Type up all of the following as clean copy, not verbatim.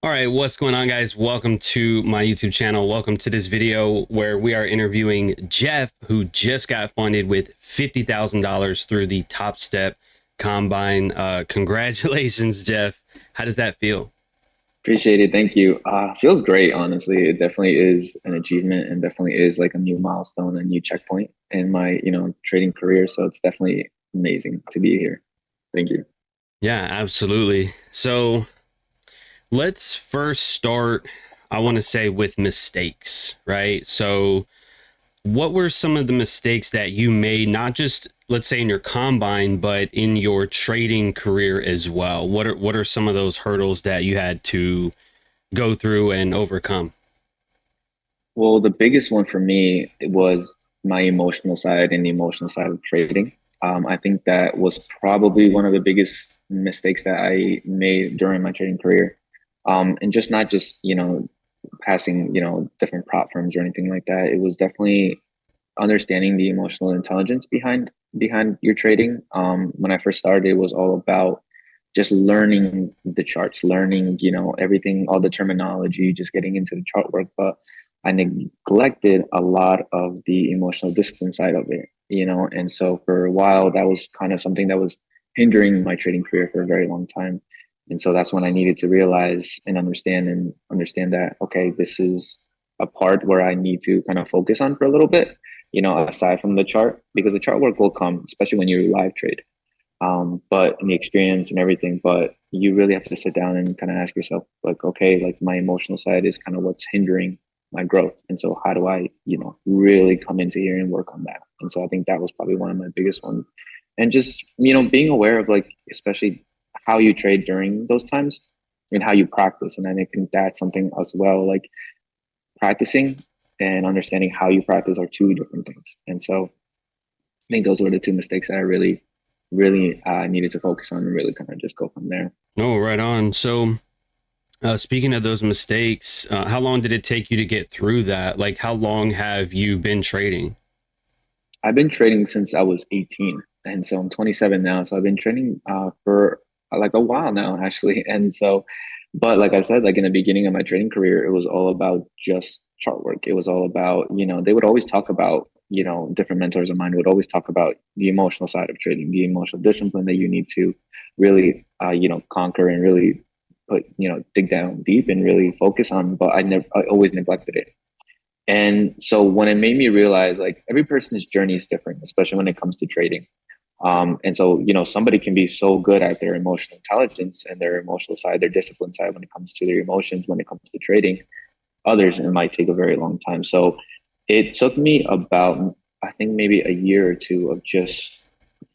All right, what's going on, guys? Welcome to my YouTube channel. Welcome to this video where we are interviewing Jeff, who just got funded with $50,000 through the Top Step Combine. Congratulations, Jeff. How does that feel? Appreciate it. Thank you. Feels great, honestly. It definitely is an achievement and definitely is like a new milestone, a new checkpoint in my, trading career. So it's definitely amazing to be here. Thank you. Yeah, absolutely. So let's first start, I want to say, with mistakes, right? So what were some of the mistakes that you made, not just let's say in your combine, but in your trading career as well? What are some of those hurdles that you had to go through and overcome? Well, the biggest one for me was my emotional side and the emotional side of trading. I think that was probably one of the biggest mistakes that I made during my trading career. And just not just, passing, different prop firms or anything like that. It was definitely understanding the emotional intelligence behind your trading. When I first started, it was all about just learning the charts, learning, everything, all the terminology, just getting into the chart work. But I neglected a lot of the emotional discipline side of it, and so for a while, that was kind of something that was hindering my trading career for a very long time. And so that's when I needed to realize and understand that, okay, this is a part where I need to kind of focus on for a little bit, aside from the chart, because the chart work will come, especially when you live trade. But in the experience and everything, but you really have to sit down and kind of ask yourself, like, okay, like my emotional side is kind of what's hindering my growth. And so how do I, really come into here and work on that? And so I think that was probably one of my biggest ones. And just, being aware of like, especially how you trade during those times and how you practice. And I think that's something as well, like practicing and understanding how you practice are two different things. And so I think those were the two mistakes that I really needed to focus on and really kind of just go from there. No, right on. So, speaking of those mistakes, how long did it take you to get through that? Like, how long have you been trading? I've been trading since I was 18, and so I'm 27 now. So I've been trading for like a while now, actually. And so, but like I said, like in the beginning of my trading career, it was all about just chart work. It was all about, they would always talk about, different mentors of mine would always talk about the emotional side of trading, the emotional discipline that you need to really, conquer and really put, dig down deep and really focus on. But I always neglected it. And so when it made me realize like every person's journey is different, especially when it comes to trading. And so, somebody can be so good at their emotional intelligence and their emotional side, their discipline side when it comes to their emotions, when it comes to trading. Others, it might take a very long time. So it took me about, I think, maybe a year or two of just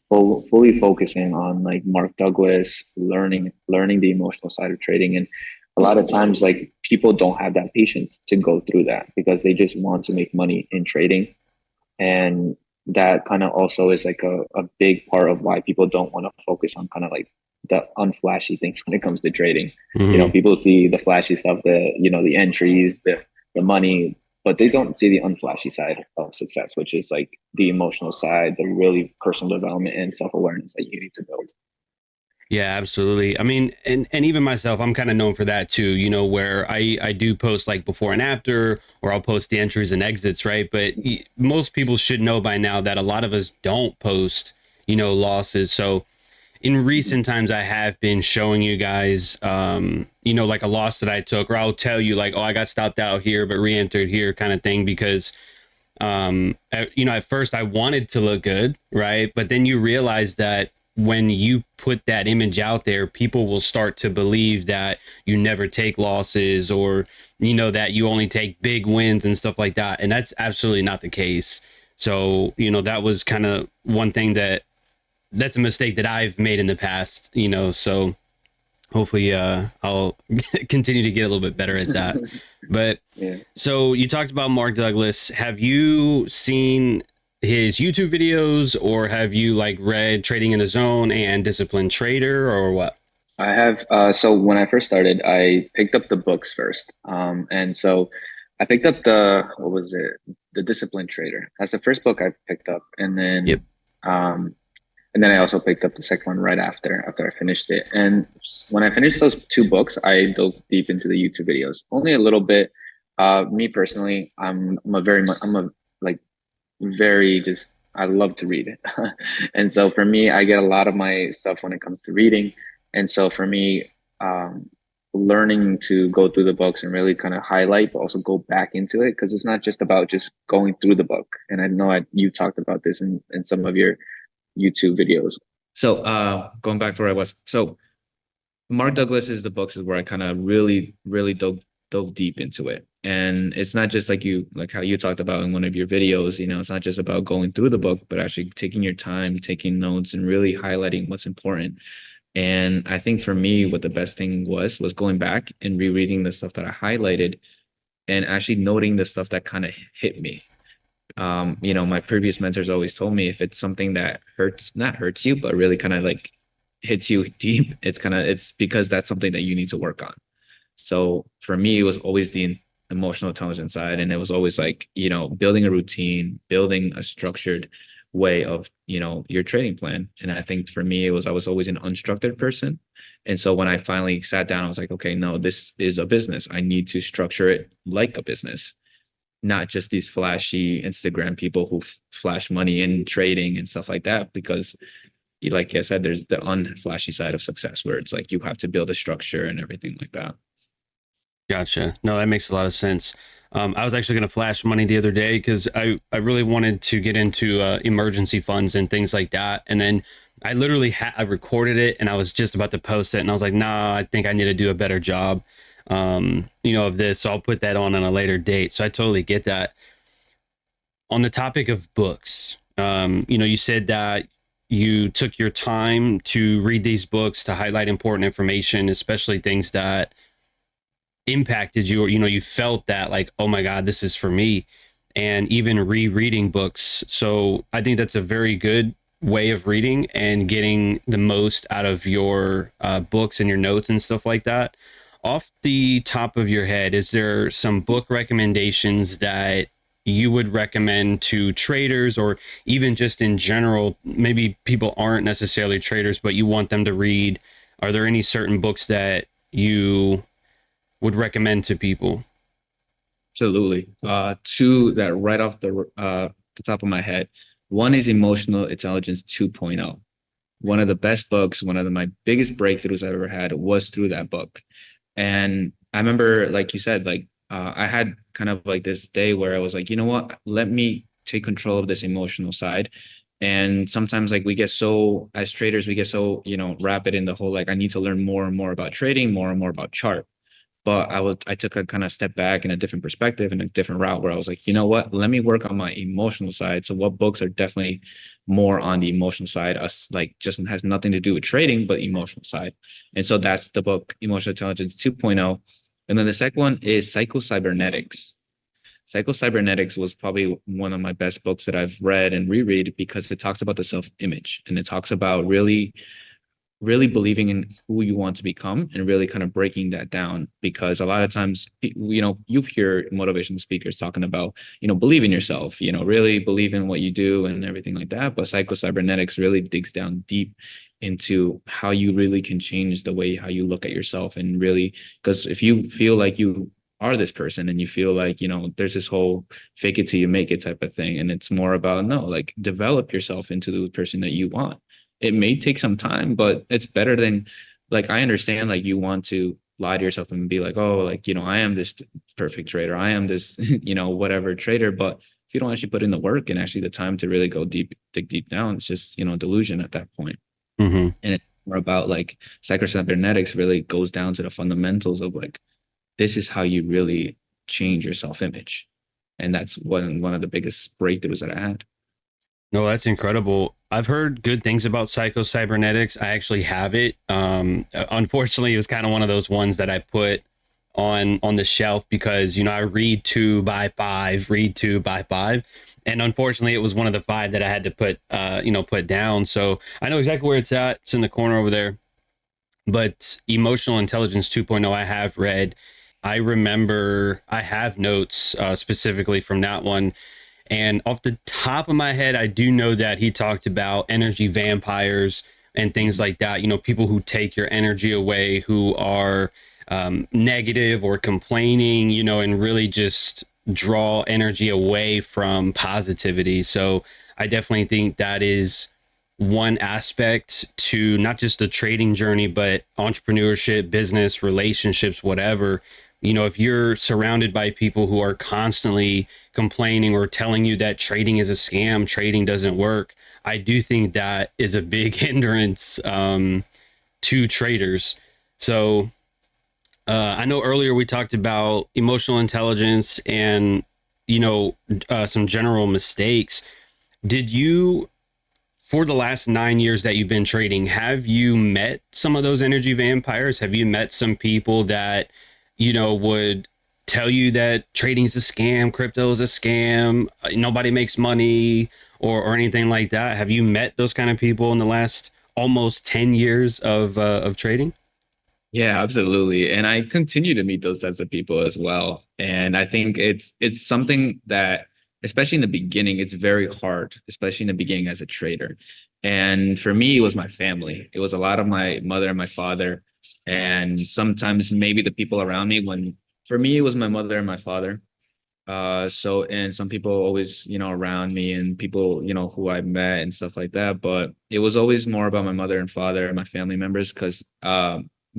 fully focusing on like Mark Douglas, learning the emotional side of trading. And a lot of times, like people don't have that patience to go through that because they just want to make money in trading. And that kind of also is like a big part of why people don't want to focus on kind of like the unflashy things when it comes to trading. Hmm. People see the flashy stuff, the entries, the money, but they don't see the unflashy side of success, which is like the emotional side, the really personal development and self-awareness that you need to build. Yeah, absolutely. I mean, and even myself, I'm kind of known for that too, where I do post like before and after, or I'll post the entries and exits, right? But most people should know by now that a lot of us don't post, losses. So in recent times, I have been showing you guys, like a loss that I took, or I'll tell you like, oh, I got stopped out here, but re-entered here, kind of thing, because at first I wanted to look good, right? But then you realize that when you put that image out there, people will start to believe that you never take losses, or that you only take big wins and stuff like that, and that's absolutely not the case. So that was kind of one thing that's a mistake that I've made in the past, so hopefully I'll continue to get a little bit better at that. But Yeah. so you talked about Mark Douglas. Have you seen his YouTube videos, or have you like read Trading in the Zone and Disciplined Trader, or what? I have. So when I first started, I picked up the books first. And so I picked up what was it? The Disciplined Trader. That's the first book I picked up. And Yep. then And then I also picked up the second one right after I finished it. And when I finished those two books, I dove deep into the YouTube videos. Only a little bit. Me personally, I'm a like very just I love to read it. And so for me, I get a lot of my stuff when it comes to reading. And so for me, learning to go through the books and really kind of highlight, but also go back into it because it's not just about just going through the book. And I know you talked about this in some of your YouTube videos. So going back to where I was. So Mark Douglas's the books is where I kind of really dove deep into it. And it's not just like how you talked about in one of your videos, it's not just about going through the book, but actually taking your time, taking notes and really highlighting what's important. And I think for me, what the best thing was going back and rereading the stuff that I highlighted and actually noting the stuff that kind of hit me. My previous mentors always told me if it's something that not hurts you, but really kind of like hits you deep, it's because that's something that you need to work on. So for me, it was always the emotional intelligence side. And it was always like, building a routine, building a structured way of, your trading plan. And I think for me, I was always an unstructured person. And so when I finally sat down, I was like, okay, no, this is a business. I need to structure it like a business, not just these flashy Instagram people who flash money in trading and stuff like that. Because like I said, there's the unflashy side of success where it's like you have to build a structure and everything like that. Gotcha. No, that makes a lot of sense. I was actually going to flash money the other day because I really wanted to get into emergency funds and things like that. And then I literally I recorded it and I was just about to post it. And I was like, nah, I think I need to do a better job, of this. So I'll put that on a later date. So I totally get that. On the topic of books, you said that you took your time to read these books to highlight important information, especially things that impacted you, or you felt that like, oh my god, this is for me. And even rereading books, so I think that's a very good way of reading and getting the most out of your books and your notes and stuff like that. Off the top of your head, is there some book recommendations that you would recommend to traders, or even just in general, maybe people aren't necessarily traders but you want them to read? Are there any certain books that you would recommend to people? Absolutely. Two that right off the top of my head. One is Emotional Intelligence 2.0. One of the best books, one of my biggest breakthroughs I've ever had was through that book. And I remember, like you said, I had kind of like this day where I was like, you know what, let me take control of this emotional side. And sometimes like we get so, as traders, we get so, rapid in the whole, like, I need to learn more and more about trading, more and more about chart. But I took a kind of step back in a different perspective and a different route where I was like, you know what, let me work on my emotional side. So what books are definitely more on the emotional side, us like just has nothing to do with trading, but emotional side. And so that's the book Emotional Intelligence 2.0. And then the second one is Psycho-Cybernetics. Psycho-Cybernetics was probably one of my best books that I've read and reread because it talks about the self-image and it talks about really believing in who you want to become and really kind of breaking that down, because a lot of times you hear motivational speakers talking about believe in yourself, really believe in what you do and everything like that, but Psycho-Cybernetics really digs down deep into how you really can change the way how you look at yourself. And really, because if you feel like you are this person and you feel like there's this whole fake it till you make it type of thing, and it's more about no, like develop yourself into the person that you want. It may take some time, but it's better than, like, I understand like you want to lie to yourself and be like, oh, like, I am this perfect trader. I am this, whatever trader. But if you don't actually put in the work and actually the time to really go deep, dig deep down, it's just, delusion at that point. Mm-hmm. And it's more about like psychocybernetics really goes down to the fundamentals of like, this is how you really change your self-image. And that's one of the biggest breakthroughs that I had. No, that's incredible. I've heard good things about Psycho-Cybernetics. I actually have it. Unfortunately, it was kind of one of those ones that I put on the shelf because I read 2 by 5, read 2 by 5, and unfortunately, it was one of the 5 that I had to put down. So I know exactly where it's at. It's in the corner over there. But Emotional Intelligence 2.0, I have read. I remember I have notes specifically from that one. And off the top of my head, I do know that he talked about energy vampires and things like that. You know, people who take your energy away, who are negative or complaining, you know, and really just draw energy away from positivity. So I definitely think that is one aspect to not just the trading journey, but entrepreneurship, business, relationships, whatever. You know, if you're surrounded by people who are constantly complaining or telling you that trading is a scam, trading doesn't work, I do think that is a big hindrance to traders. So I know earlier we talked about emotional intelligence and, you know, some general mistakes. Did you, for the last 9 years that you've been trading, have you met some of those energy vampires? Have you met some people that, you know, would tell you that trading is a scam, crypto is a scam, nobody makes money, or anything like that? Have you met those kind of people in the last almost 10 years of trading? Yeah, absolutely. And I continue to meet those types of people as well. And I think it's something that, especially in the beginning, it's very hard, especially in the beginning as a trader. And for me, it was my family. It was a lot of my mother and my father, and sometimes maybe the people around me. When for me, it was my mother and my father. So and some people always, around me and people, who I met and stuff like that. But it was always more about my mother and father and my family members because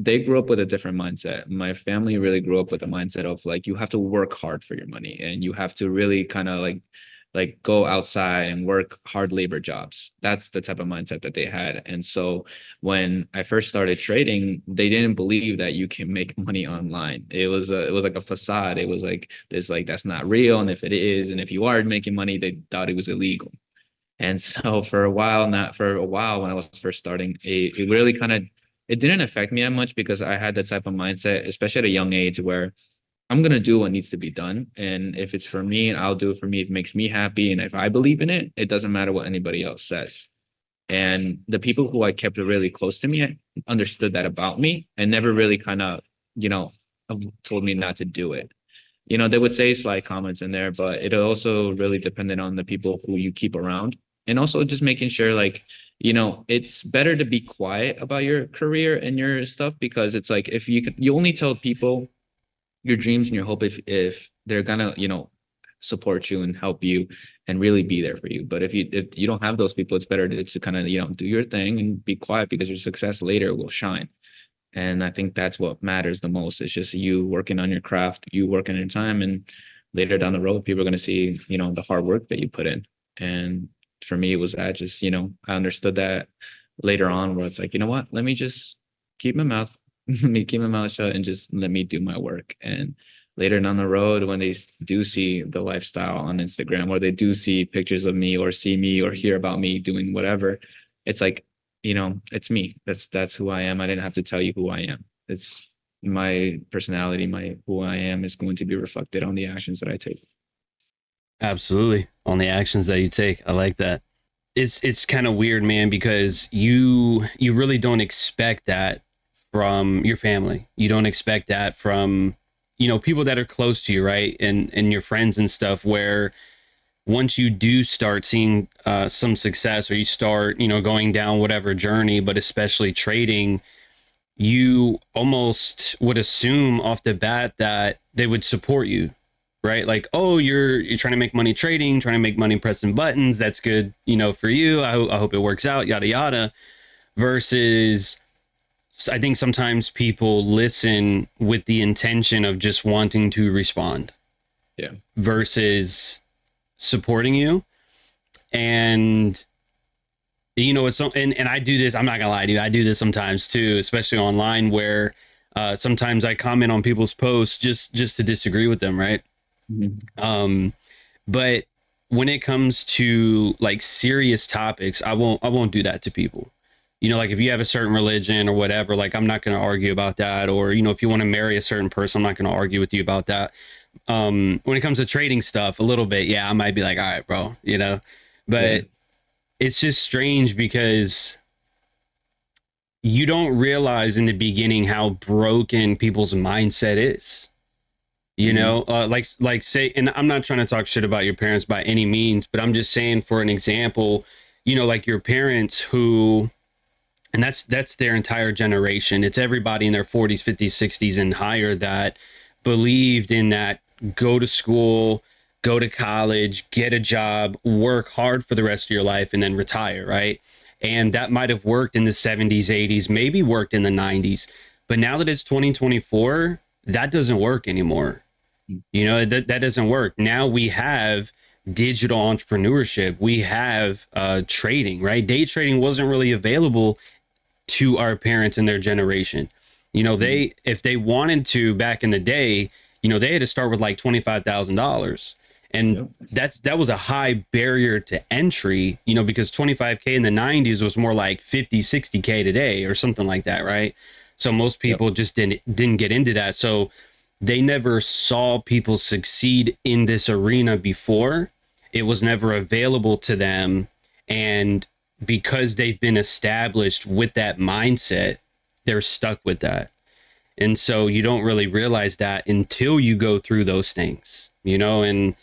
they grew up with a different mindset. My family really grew up with a mindset of like you have to work hard for your money and you have to really kind of like go outside and work hard labor jobs. That's the type of mindset that they had. And so when I first started trading, they didn't believe that you can make money online. It was like a facade. It was like this, like that's not real. And if it is, and if you are making money, they thought it was illegal. And so for a while, not for a while when I was first starting, it really kind of it didn't affect me that much because I had that type of mindset, especially at a young age where I'm gonna do what needs to be done. And if it's for me, I'll do it for me. If it makes me happy. And if I believe in it, it doesn't matter what anybody else says. And the people who I kept really close to me understood that about me and never really kind of, you know, told me not to do it. They would say slight comments in there, but it also really depended on the people who you keep around. And also just making sure, like, it's better to be quiet about your career and your stuff because it's like if you only tell people your dreams and your hope if they're gonna support you and help you and really be there for you. But if you don't have those people, it's better to kind of do your thing and be quiet because your success later will shine. And I think that's what matters the most. It's just you working on your craft, you working in time, and later down the road, people are going to see, the hard work that you put in. And for me, it was that just, I understood that later on where it's like, you know what, let me just keep my mouth, let me keep my mouth shut and just let me do my work. And later down the road, when they do see the lifestyle on Instagram, or they do see pictures of me or see me or hear about me doing whatever, it's like, it's me. That's who I am. I didn't have to tell you who I am. It's my personality, my who I am is going to be reflected on the actions that I take. Absolutely. On the actions that you take. I like that. It's kind of weird, man, because you really don't expect that from your family. You don't expect that from, people that are close to you, right? And your friends and stuff, where once you do start seeing some success, or you start, going down whatever journey, but especially trading, you almost would assume off the bat that they would support you, right? Like, oh, you're trying to make money trading, trying to make money pressing buttons. That's good, for you. I hope it works out, yada yada. Versus, I think sometimes people listen with the intention of just wanting to respond. Yeah. Versus supporting you. And it's so, and I do this, I'm not gonna lie to you, I do this sometimes too, especially online, where sometimes I comment on people's posts just to disagree with them, right? Mm-hmm. But when it comes to like serious topics, I won't do that to people. Like if you have a certain religion or whatever, like I'm not going to argue about that. Or if you want to marry a certain person, I'm not going to argue with you about that. When it comes to trading stuff, a little bit, yeah, I might be like, all right, bro, but Yeah. it's just strange because you don't realize in the beginning how broken people's mindset is. You Mhm. know, like say, and I'm not trying to talk shit about your parents by any means, but I'm just saying for an example, you know, like your parents who, and that's their entire generation. It's everybody in their 40s, 50s, 60s and higher that believed in that: go to school, go to college, get a job, work hard for the rest of your life, and then retire, right? And that might have worked in the 70s, 80s, maybe worked in the 90s. But now that it's 2024, that doesn't work anymore. You know, that doesn't work. Now we have digital entrepreneurship. We have trading, right? Day trading wasn't really available to our parents and their generation. You know, Mhm. they, if they wanted to back in the day, you know, they had to start with like $25,000. And Yep. that was a high barrier to entry, you know, because 25K in the 90s was more like 50, 60K today or something like that, right? So most Yep. people just didn't get into that. So they never saw people succeed in this arena before. It was never available to them. And because they've been established with that mindset, they're stuck with that. And so you don't really realize that until you go through those things, you know, and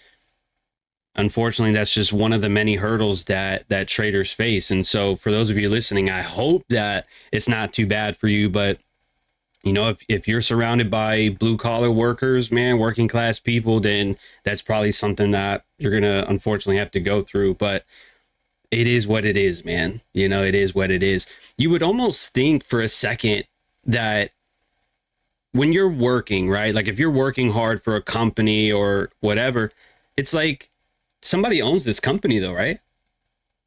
unfortunately that's just one of the many hurdles that traders face. And so for those of you listening, I hope that it's not too bad for you, but you know, if you're surrounded by blue collar workers, man, working class people, then that's probably something that you're going to unfortunately have to go through. But it is what it is, man. You know, it is what it is. You would almost think for a second that when you're working, right? Like if you're working hard for a company or whatever, it's like somebody owns this company though, right?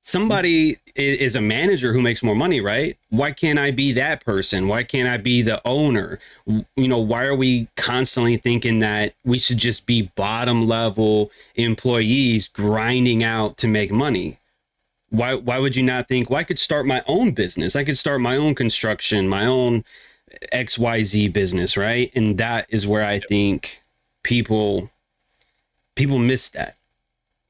Somebody is a manager who makes more money, right? Why can't I be that person? Why can't I be the owner? You know, why are we constantly thinking that we should just be bottom level employees grinding out to make money? Why would you not think, well, I could start my own business? I could start my own construction, my own XYZ business, right? And that is where I think people miss that.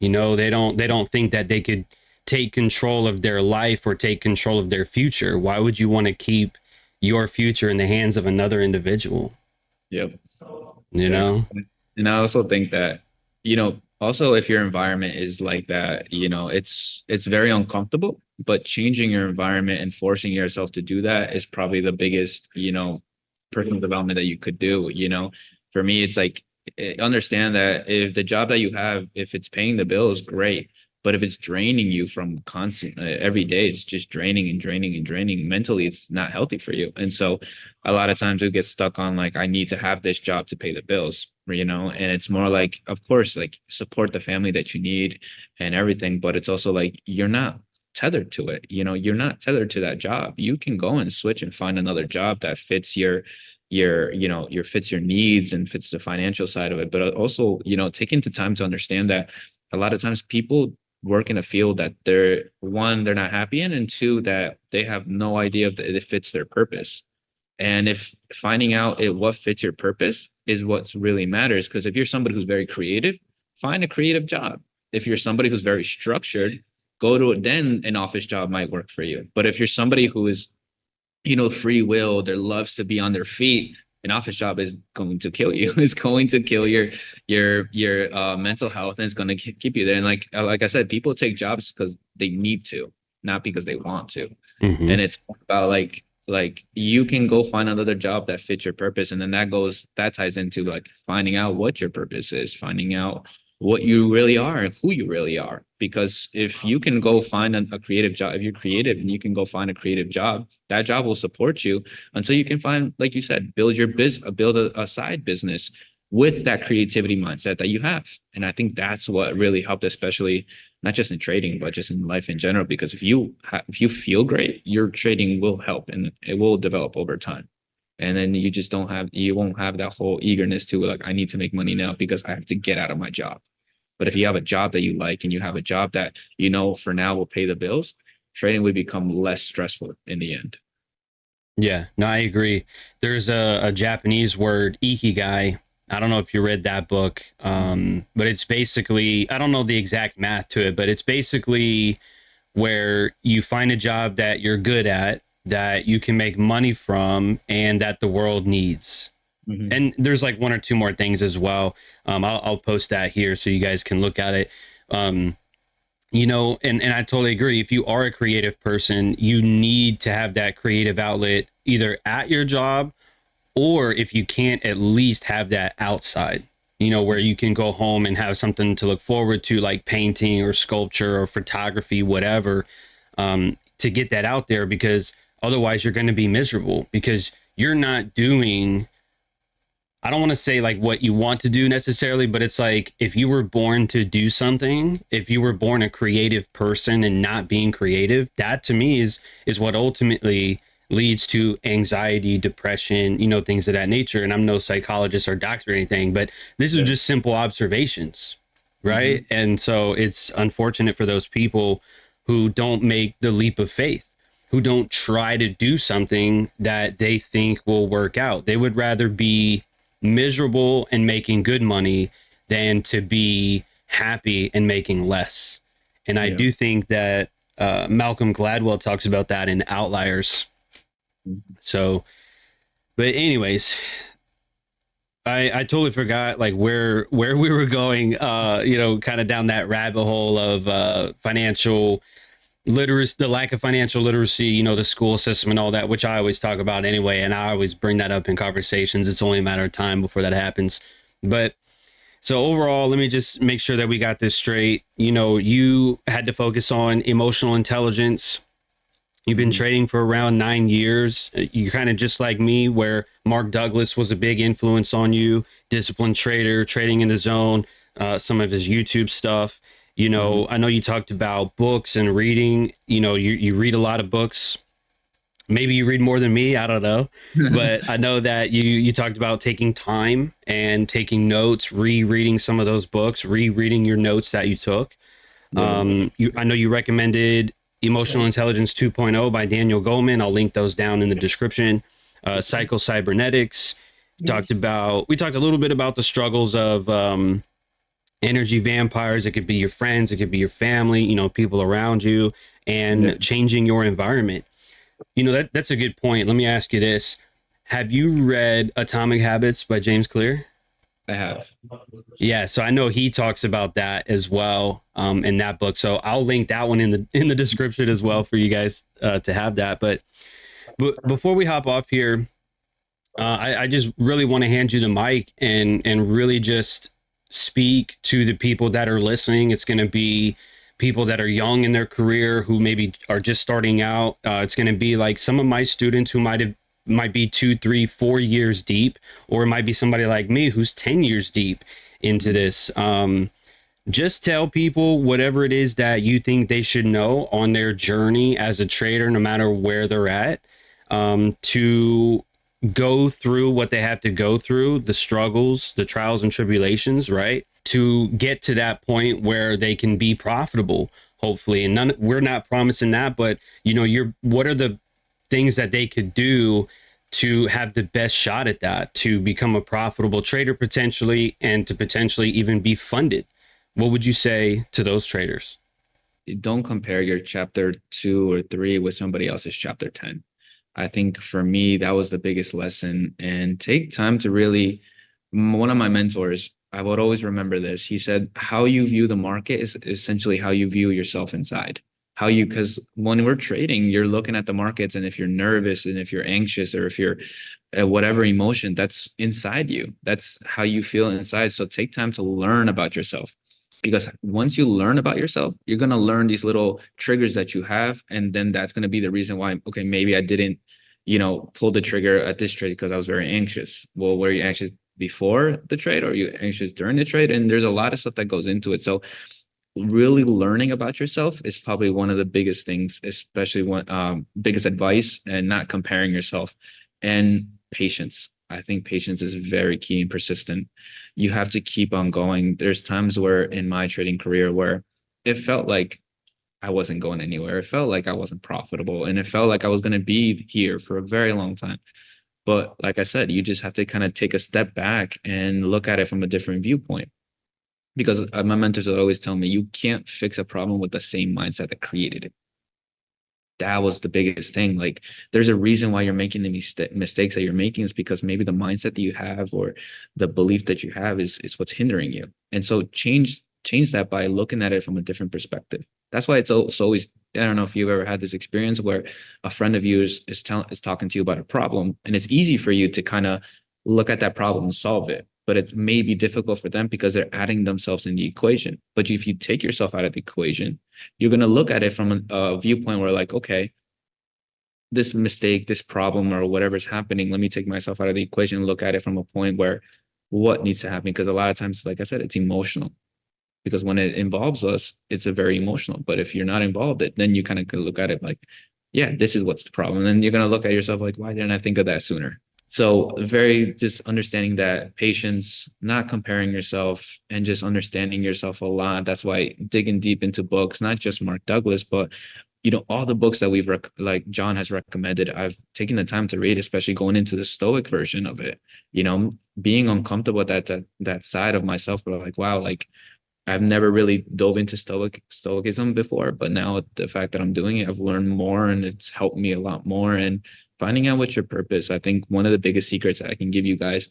You know, they don't think that they could take control of their life or take control of their future. Why would you want to keep your future in the hands of another individual? Yep. You Exactly. know? And I also think that, also if your environment is like that, it's very uncomfortable, but changing your environment and forcing yourself to do that is probably the biggest, personal development that you could do, For me, it's like understand that if the job that you have, if it's paying the bills, great. But if it's draining you from constant every day, it's just draining and draining and draining mentally, it's not healthy for you. And so a lot of times we get stuck on like, I need to have this job to pay the bills, and it's more like, of course, like support the family that you need and everything, but it's also like you're not tethered to it. You're not tethered to that job. You can go and switch and find another job that fits your fits your needs and fits the financial side of it. But also, taking the time to understand that a lot of times people work in a field that they're not happy in, and two, that they have no idea if it fits their purpose. And if finding out what fits your purpose is what really matters, because if you're somebody who's very creative, find a creative job. If you're somebody who's very structured, go to it, then an office job might work for you. But if you're somebody who is, free will, that loves to be on their feet, an office job is going to kill you. It's going to kill your mental health, and it's going to keep you there. And like I said, people take jobs because they need to, not because they want to. Mm-hmm. And it's about like you can go find another job that fits your purpose, and then that ties into like finding out what your purpose is, finding out what you really are and who you really are. Because if you can go find a creative job, if you're creative and you can go find a creative job, that job will support you until you can find, like you said, build a side business with that creativity mindset that you have. And I think that's what really helped, especially not just in trading, but just in life in general. Because if you feel great, your trading will help and it will develop over time. And then you won't have that whole eagerness to like, I need to make money now because I have to get out of my job. But if you have a job that you like and you have a job that for now will pay the bills, trading would become less stressful in the end. Yeah, no, I agree. There's a Japanese word, ikigai. I don't know if you read that book, but it's basically, I don't know the exact math to it, but it's basically where you find a job that you're good at, that you can make money from, and that the world needs. Mhm. And there's like one or two more things as well. I'll post that here so you guys can look at it. Um, and I totally agree. If you are a creative person, you need to have that creative outlet either at your job, or if you can't, at least have that outside, where you can go home and have something to look forward to, like painting or sculpture or photography, whatever, to get that out there, because otherwise you're going to be miserable because you're not doing, I don't want to say like what you want to do necessarily, but it's like if you were born to do something, if you were born a creative person and not being creative, that to me is what ultimately leads to anxiety, depression, things of that nature. And I'm no psychologist or doctor or anything, but this is Yeah. just simple observations, Mhm. right? And so it's unfortunate for those people who don't make the leap of faith, who don't try to do something that they think will work out. They would rather be miserable and making good money than to be happy and making less. And I Yeah. do think that Malcolm Gladwell talks about that in Outliers. Mhm. So, but anyways, I totally forgot like where we were going, kind of down that rabbit hole of financial literacy, the lack of financial literacy, the school system and all that, which I always talk about anyway, and I always bring that up in conversations. It's only a matter of time before that happens. But so overall, let me just make sure that we got this straight. You had to focus on emotional intelligence. You've been Mhm. trading for around 9 years. You're kind of just like me, where Mark Douglas was a big influence on you, disciplined trader, trading in the zone, some of his YouTube stuff. Mhm. I know you talked about books and reading. You read a lot of books. Maybe you read more than me. I don't know. But I know that you talked about taking time and taking notes, rereading some of those books, rereading your notes that you took. Yeah. I know you recommended Emotional Intelligence 2.0 by Daniel Goleman. I'll link those down in the description. Psycho Cybernetics. We talked a little bit about the struggles of energy vampires. It could be your friends, it could be your family, people around you, Yeah. and changing your environment. That's a good point. Let me ask you this. Have you read Atomic Habits by James Clear? I have. Yeah, so I know he talks about that as well, in that book. So I'll link that one in the description as well for you guys to have that. But before we hop off here, I just really want to hand you the mic and really just speak to the people that are listening. It's going to be people that are young in their career who maybe are just starting out. It's going to be like some of my students who might be 2, 3, 4 years deep, or it might be somebody like me who's 10 years deep into Mhm. this. Just tell people whatever it is that you think they should know on their journey as a trader, no matter where they're at, to go through what they have to go through, the struggles, the trials and tribulations, right? To get to that point where they can be profitable, hopefully. And we're not promising that, but what are the things that they could do to have the best shot at that, to become a profitable trader potentially, and to potentially even be funded? What would you say to those traders? Don't compare your chapter 2 or 3 with somebody else's chapter 10. I think for me, that was the biggest lesson. And take time to really, one of my mentors, I would always remember this. He said, how you view the market is essentially how you view yourself inside. Because when we're trading, you're looking at the markets, and if you're nervous and if you're anxious or if you're whatever emotion, that's inside you. That's how you feel inside. So take time to learn about yourself, because once you learn about yourself, you're going to learn these little triggers that you have, and then that's going to be the reason why, okay, maybe I didn't pull the trigger at this trade because I was very anxious. Well, were you anxious before the trade, or are you anxious during the trade? And there's a lot of stuff that goes into it. So really learning about yourself is probably one of the biggest things, especially one biggest advice, and not comparing yourself. And patience. I think patience is very key and persistent. You have to keep on going. There's times where in my trading career where it felt like I wasn't going anywhere. It felt like I wasn't profitable, and it felt like I was going to be here for a very long time. But like I said, you just have to kind of take a step back and look at it from a different viewpoint. Because my mentors would always tell me, you can't fix a problem with the same mindset that created it. that was the biggest thing. Like, there's a reason why you're making the mistakes that you're making, is because maybe the mindset that you have or the belief that you have is what's hindering you. And so change that by looking at it from a different perspective. That's why it's always, I don't know if you've ever had this experience where a friend of yours is talking to you about a problem, and it's easy for you to kind of look at that problem and solve it. But it may be difficult for them because they're adding themselves in the equation. But if you take yourself out of the equation, you're going to look at it from a viewpoint where, like, okay, this mistake, this problem, or whatever's happening, let me take myself out of the equation and look at it from a point where what needs to happen. Because a lot of times, like I said, it's emotional. Because when it involves us, it's a very emotional. But if you're not involved, then you kind of look at it like, yeah, this is what's the problem. And then you're going to look at yourself like, why didn't I think of that sooner? So very just understanding that patience, not comparing yourself, and just understanding yourself a lot. That's why digging deep into books, not just Mark Douglas, but all the books that like John has recommended, I've taken the time to read, especially going into the stoic version of it. Being uncomfortable with that side of myself, but like, wow, like I've never really dove into stoicism before, but now the fact that I'm doing it, I've learned more, and it's helped me a lot more. And finding out what's your purpose, I think one of the biggest secrets that I can give you guys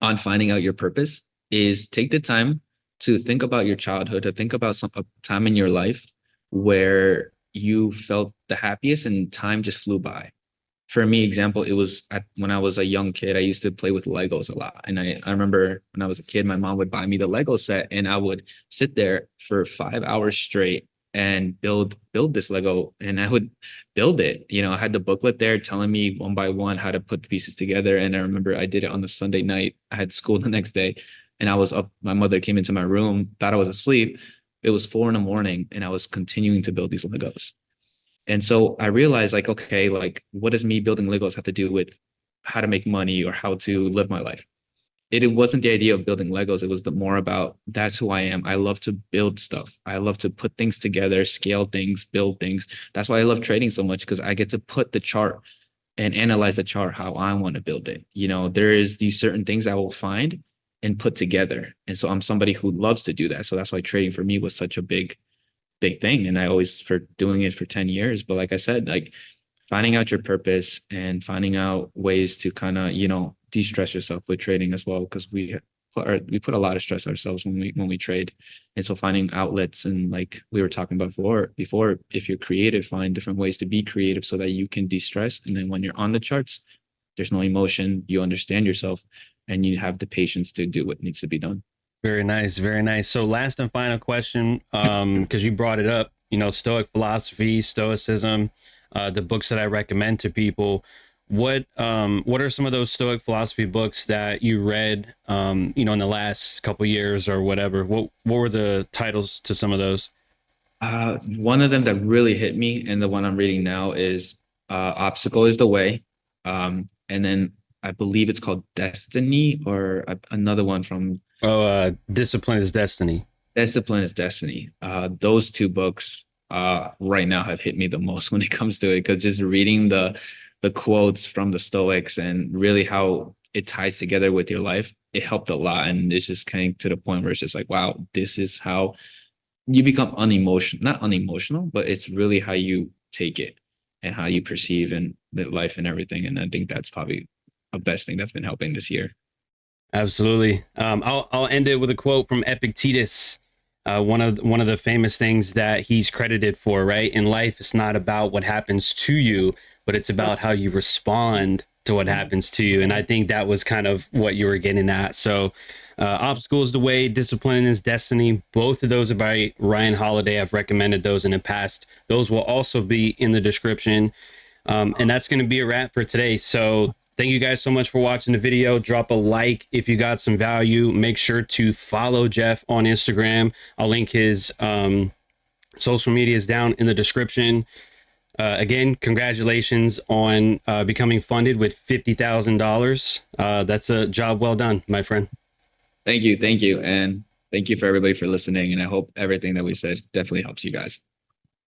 on finding out your purpose is take the time to think about your childhood, to think about a time in your life where you felt the happiest and time just flew by. For me, example, it was when I was a young kid. I used to play with Legos a lot. And I remember when I was a kid, my mom would buy me the Lego set, and I would sit there for 5 hours straight and build this Lego, and I would build it. I had the booklet there telling me one by one how to put the pieces together. And I remember I did it on the Sunday night. I had school the next day, and I was up. My mother came into my room, thought I was asleep. It was 4 a.m, and I was continuing to build these Legos. And so I realized, like, okay, like, what does me building Legos have to do with how to make money or how to live my life? It wasn't the idea of building Legos. It was the more about, that's who I am. I love to build stuff. I love to put things together, scale things, build things. That's why I love trading so much, because I get to put the chart and analyze the chart how I want to build it. There is these certain things I will find and put together. And so I'm somebody who loves to do that. So that's why trading for me was such a big thing. And I always, for doing it for 10 years. But like I said, like, finding out your purpose and finding out ways to kind of, de-stress yourself with trading as well. Because we put a lot of stress ourselves when we trade. And so finding outlets, and like we were talking about before, if you're creative, find different ways to be creative so that you can de-stress. And then when you're on the charts, there's no emotion, you understand yourself, and you have the patience to do what needs to be done. Very nice, very nice. So last and final question, because you brought it up, Stoic philosophy, Stoicism, the books that I recommend to people. What are some of those Stoic philosophy books that you read, in the last couple years or whatever? What were the titles to some of those? One of them that really hit me, and the one I'm reading now, is Obstacle is the Way. And then I believe it's called Destiny, or another one from Oh, Discipline is Destiny. Discipline is Destiny. Those two books right now have hit me the most when it comes to it, because just reading the quotes from the Stoics and really how it ties together with your life, it helped a lot. And it's just came to the point where it's just like, wow, this is how you become not unemotional, but it's really how you take it and how you perceive and the life and everything. And I think that's probably a best thing that's been helping this year. Absolutely. I'll end it with a quote from Epictetus. One of the famous things that he's credited for, right? In life, it's not about what happens to you, but it's about how you respond to what happens to you. And I think that was kind of what you were getting at. So, Obstacle is the Way, Discipline is Destiny. Both of those are by Ryan Holiday. I've recommended those in the past. Those will also be in the description. And that's going to be a wrap for today. So thank you guys so much for watching the video. Drop a like if you got some value. Make sure to follow Jeff on Instagram. I'll link his social medias down in the description. Again, congratulations on becoming funded with $50,000. That's a job well done, my friend. Thank you. And thank you for everybody for listening. And I hope everything that we said definitely helps you guys.